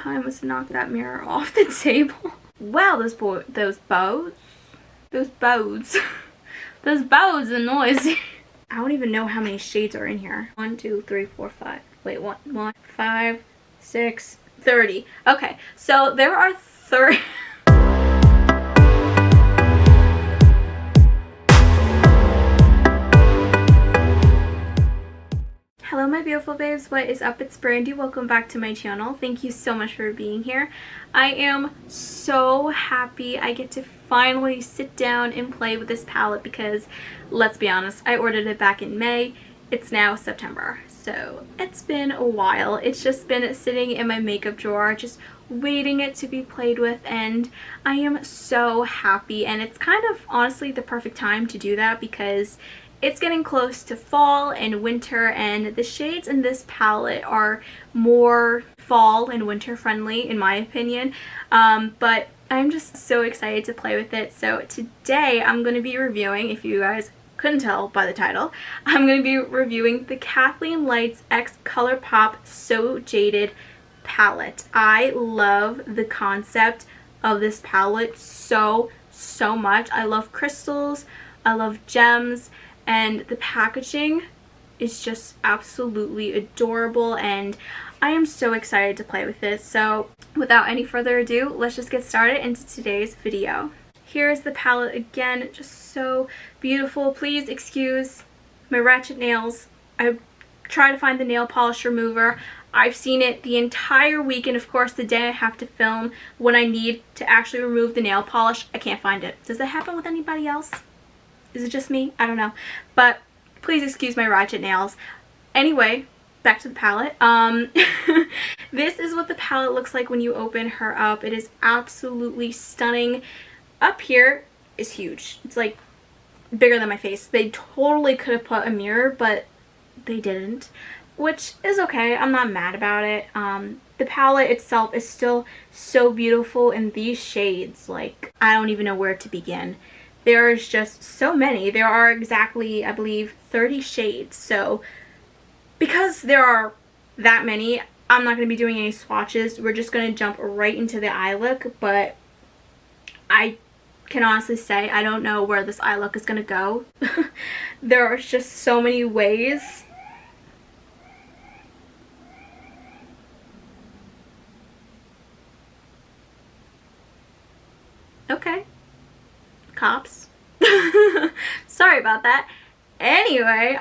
I almost knocked that mirror off the table. Wow, those bows. Those bows are noisy. I don't even know how many shades are in here. 1, 2, 3, 4, 5. Wait, 1, 5, 6, 30. Okay, so there are 30. Hello my beautiful babes, what is up? It's Brandi. Welcome back to my channel. Thank you so much for being here. I am so happy I get to finally sit down and play with this palette because, let's be honest, I ordered it back in May. It's now September, so it's been a while. It's just been sitting in my makeup drawer, just waiting it to be played with, and I am so happy. And it's kind of honestly the perfect time to do that because it's getting close to fall and winter, and the shades in this palette are more fall and winter friendly in my opinion, but I'm just so excited to play with it. So today I'm going to be reviewing, if you guys couldn't tell by the title, I'm going to be reviewing the KathleenLights X Colourpop So Jaded palette. I love the concept of this palette so much. I love crystals, I love gems, and the packaging is just absolutely adorable, and I am so excited to play with this. So without any further ado, let's just get started into today's video. Here is the palette again, just so beautiful. Please excuse my ratchet nails. I try to find the nail polish remover. I've seen it the entire week, and of course the day I have to film, when I need to actually remove the nail polish, I can't find it. Does that happen with anybody else? Is it just me? I don't know. But please excuse my ratchet nails. Anyway, back to the palette. This is what the palette looks like when you open her up. It is absolutely stunning. Up here is huge. It's like bigger than my face. They totally could have put a mirror, but they didn't, which is okay. I'm not mad about it. The palette itself is still so beautiful, and these shades, like, I don't even know where to begin. There's just so many. There are exactly, I believe, 30 shades. So because there are that many, I'm not going to be doing any swatches. We're just going to jump right into the eye look. But I can honestly say I don't know where this eye look is going to go. There are just so many ways. Okay. Cops. Sorry about that. Anyway,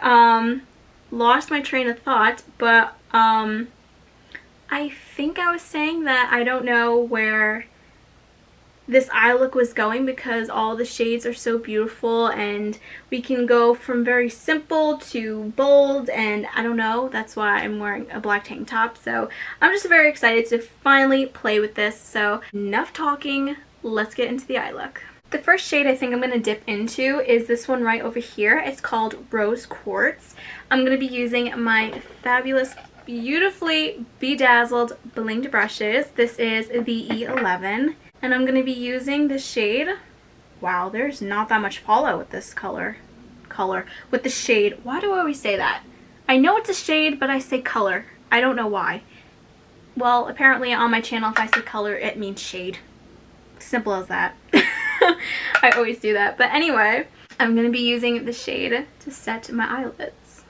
lost my train of thought, but I think I was saying that I don't know where this eye look was going because all the shades are so beautiful, and we can go from very simple to bold, and I don't know, that's why I'm wearing a black tank top. So I'm just very excited to finally play with this. So enough talking, let's get into the eye look. The first shade I think I'm going to dip into is this one right over here. It's called Rose Quartz. I'm going to be using my fabulous, beautifully bedazzled Blinged brushes. This is the E11. And I'm going to be using the shade. Wow, there's not that much fallout with this color. With the shade. Why do I always say that? I know it's a shade, but I say color. I don't know why. Well, apparently on my channel, if I say color, it means shade. Simple as that. I always do that. But anyway, I'm going to be using the shade to set my eyelids.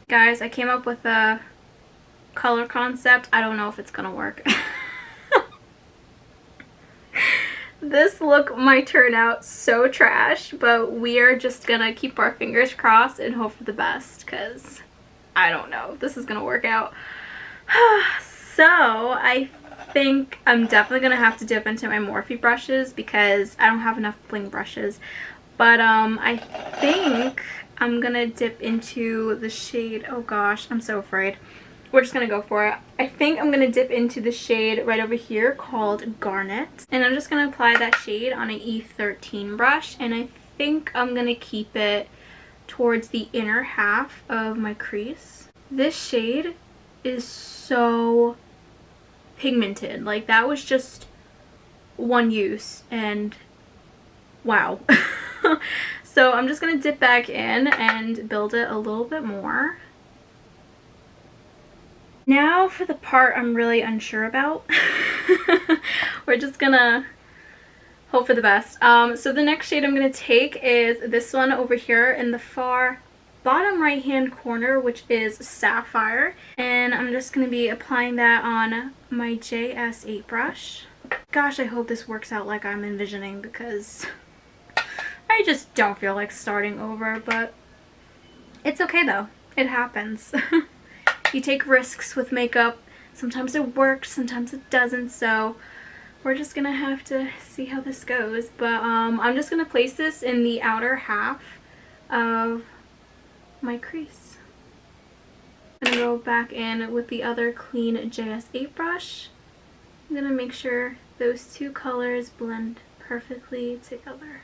Guys, I came up with a color concept. I don't know if it's going to work. This look might turn out so trash, but we are just going to keep our fingers crossed and hope for the best because I don't know if this is going to work out. So, I think I'm definitely going to have to dip into my Morphe brushes because I don't have enough bling brushes. But I think I'm going to dip into the shade, oh gosh, I'm so afraid. We're just going to go for it. I think I'm going to dip into the shade right over here called Garnet. And I'm just going to apply that shade on an E13 brush. And I think I'm going to keep it towards the inner half of my crease. This shade is so pigmented. Like, that was just one use, and wow. So I'm just going to dip back in and build it a little bit more. Now for the part I'm really unsure about. We're just gonna hope for the best. So the next shade I'm gonna take is this one over here in the far bottom right hand corner, which is Sapphire, and I'm just gonna be applying that on my JS8 brush. Gosh, I hope this works out like I'm envisioning, because I just don't feel like starting over, but it's okay though. It happens. You take risks with makeup. Sometimes it works, sometimes it doesn't, so we're just gonna have to see how this goes. But I'm just gonna place this in the outer half of my crease. I'm gonna go back in with the other clean JS8 brush. I'm gonna make sure those two colors blend perfectly together.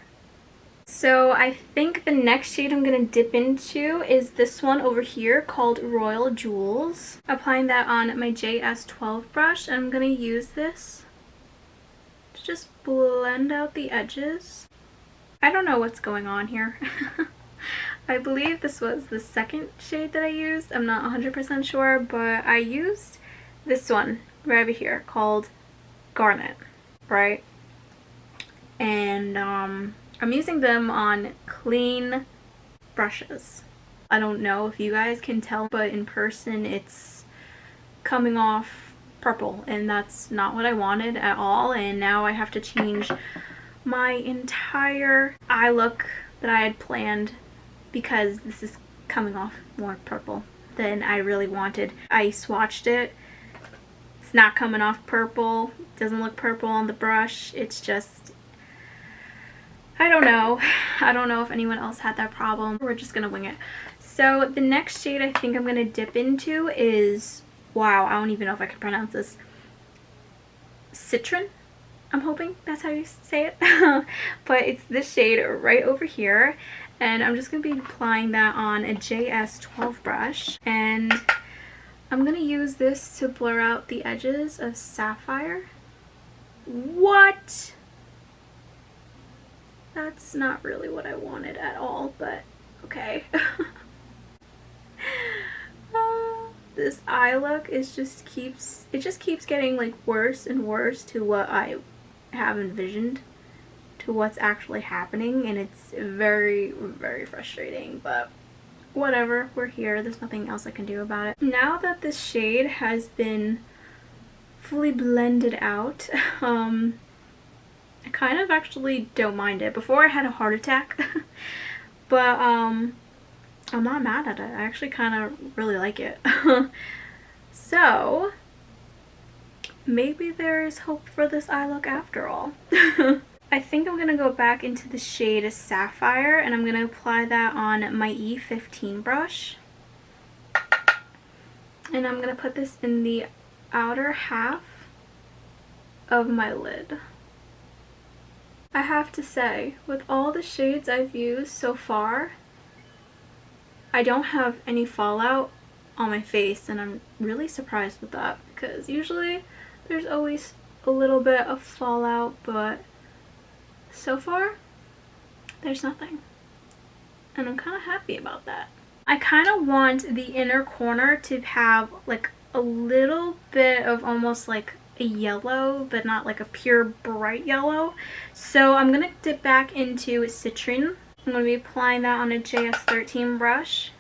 So I think the next shade I'm going to dip into is this one over here called Royal Jewels. Applying that on my JS12 brush, and I'm going to use this to just blend out the edges. I don't know what's going on here. I believe this was the second shade that I used. I'm not 100% sure, but I used this one right over here called Garnet, right? And I'm using them on clean brushes. I don't know if you guys can tell, but in person it's coming off purple, and that's not what I wanted at all. And now I have to change my entire eye look that I had planned because this is coming off more purple than I really wanted. I swatched it. It's not coming off purple. It doesn't look purple on the brush. It's just, I don't know. I don't know if anyone else had that problem. We're just gonna wing it. So the next shade I think I'm gonna dip into is, wow, I don't even know if I can pronounce this. Citron? I'm hoping that's how you say it. But it's this shade right over here. And I'm just gonna be applying that on a JS12 brush. And I'm gonna use this to blur out the edges of Sapphire. What? That's not really what I wanted at all, but okay. This eye look is just keeps getting like worse and worse to what I have envisioned, to what's actually happening, and it's very, very frustrating, but whatever, we're here. There's nothing else I can do about it. Now that this shade has been fully blended out, I kind of actually don't mind it. Before I had a heart attack, but I'm not mad at it. I actually kind of really like it. So maybe there is hope for this eye look after all. I think I'm gonna go back into the shade Sapphire, and I'm gonna apply that on my E15 brush, and I'm gonna put this in the outer half of my lid. I have to say, with all the shades I've used so far, I don't have any fallout on my face, and I'm really surprised with that, because usually there's always a little bit of fallout, but so far there's nothing, and I'm kind of happy about that. I kind of want the inner corner to have like a little bit of almost like a yellow, but not like a pure bright yellow. So I'm gonna dip back into Citron. I'm gonna be applying that on a JS13 brush,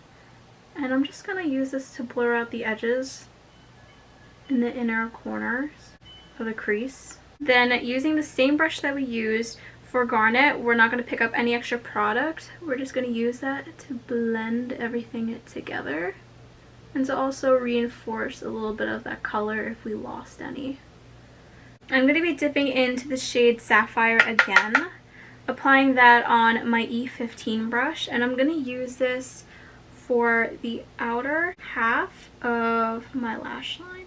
and I'm just gonna use this to blur out the edges in the inner corners of the crease. Then using the same brush that we used for Garnet, we're not gonna pick up any extra product. We're just gonna use that to blend everything together, and to also reinforce a little bit of that color if we lost any. I'm going to be dipping into the shade Sapphire again, applying that on my E15 brush, and I'm going to use this for the outer half of my lash line.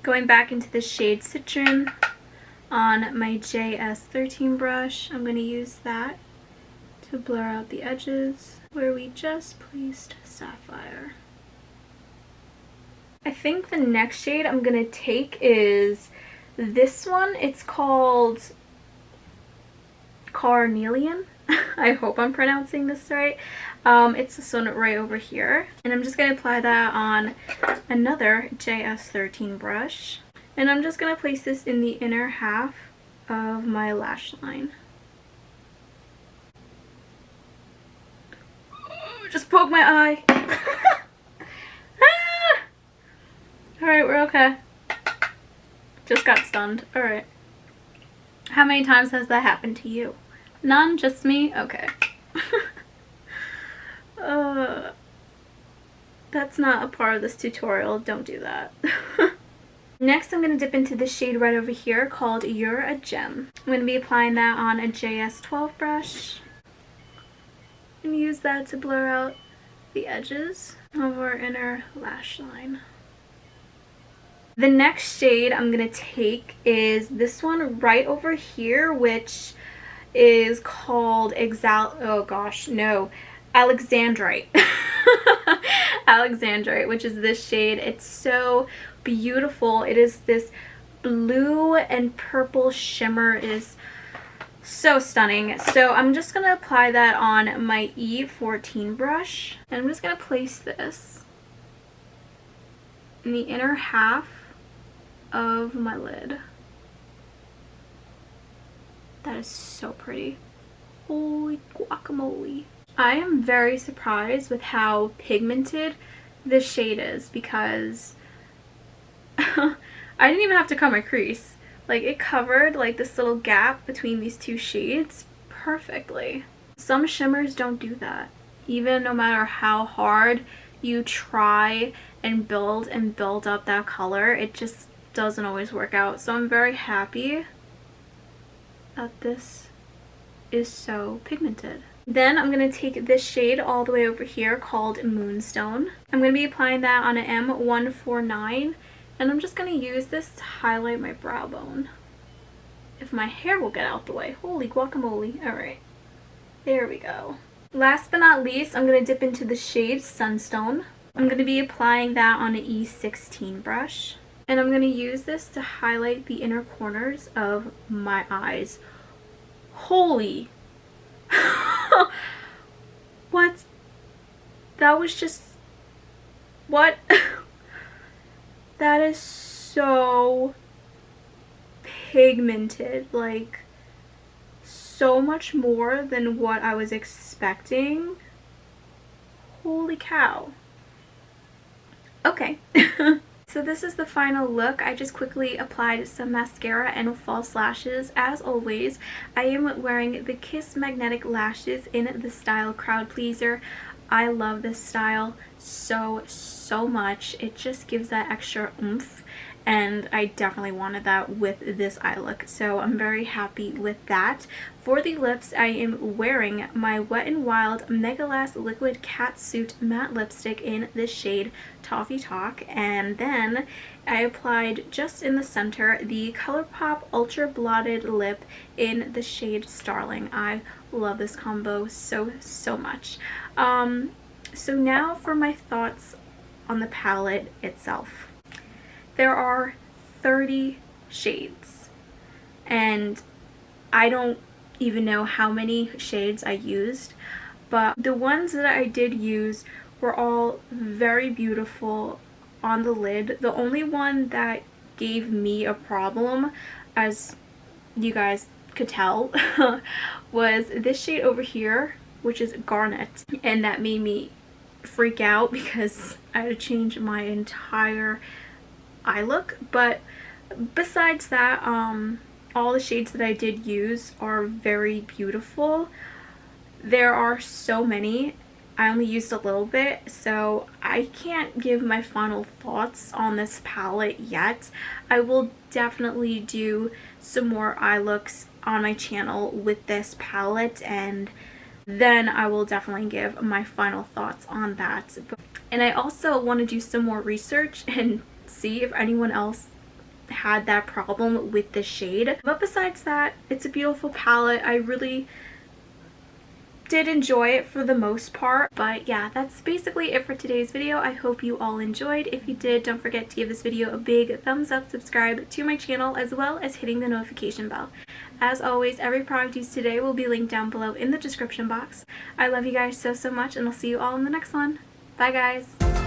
Going back into the shade Citron on my JS13 brush, I'm going to use that to blur out the edges where we just placed Sapphire. I think the next shade I'm going to take is this one. It's called Carnelian. I hope I'm pronouncing this right. It's this one right over here. And I'm just going to apply that on another JS13 brush. And I'm just going to place this in the inner half of my lash line. Just poke my eye. Ah! Alright, we're okay. Just got stunned. Alright. How many times has that happened to you? None? Just me? Okay. That's not a part of this tutorial. Don't do that. Next, I'm going to dip into this shade right over here called You're a Gem. I'm going to be applying that on a JS12 brush. And use that to blur out the edges of our inner lash line. The next shade I'm going to take is this one right over here, which is called Alexandrite. Alexandrite, which is this shade. It's so beautiful. It is this blue and purple shimmer. It is so stunning. So I'm just going to apply that on my E14 brush. And I'm just going to place this in the inner half of my lid. That is so pretty. Holy guacamole. I am very surprised with how pigmented this shade is because I didn't even have to cut my crease. Like, it covered like this little gap between these two shades perfectly. Some shimmers don't do that. Even no matter how hard you try and build up that color, it just doesn't always work out. So I'm very happy that this is so pigmented. Then I'm going to take this shade all the way over here called Moonstone. I'm going to be applying that on an M149, and I'm just going to use this to highlight my brow bone. If my hair will get out the way. Holy guacamole. Alright. There we go. Last but not least, I'm going to dip into the shade Sunstone. I'm going to be applying that on an E16 brush. And I'm going to use this to highlight the inner corners of my eyes. Holy. What? That was just... What? That is so pigmented. Like, so much more than what I was expecting. Holy cow. Okay. So this is the final look. I just quickly applied some mascara and false lashes. As always, I am wearing the Kiss Magnetic Lashes in the style Crowd Pleaser. I love this style so much. It just gives that extra oomph, and I definitely wanted that with this eye look, so I'm very happy with that. For the lips, I am wearing my Wet n Wild Mega Last Liquid Catsuit Matte Lipstick in the shade Toffee Talk, and then I applied just in the center the Colourpop Ultra Blotted Lip in the shade Starling. I love this combo so much. So now for my thoughts on the palette itself. There are 30 shades, and I don't even know how many shades I used, but the ones that I did use were all very beautiful on the lid. The only one that gave me a problem, as you guys could tell, was this shade over here, which is Garnet, and that made me freak out because I had to change my entire eye look. But besides that, all the shades that I did use are very beautiful. There are so many. I only used a little bit, so I can't give my final thoughts on this palette yet. I will definitely do some more eye looks on my channel with this palette, and then I will definitely give my final thoughts on that. And I also want to do some more research and see if anyone else had that problem with this shade. But besides that, it's a beautiful palette. I really did enjoy it for the most part. But yeah, that's basically it for today's video. I hope you all enjoyed. If you did, don't forget to give this video a big thumbs up, subscribe to my channel, as well as hitting the notification bell. As always, every product used today will be linked down below in the description box. I love you guys so much, and I'll see you all in the next one. Bye guys!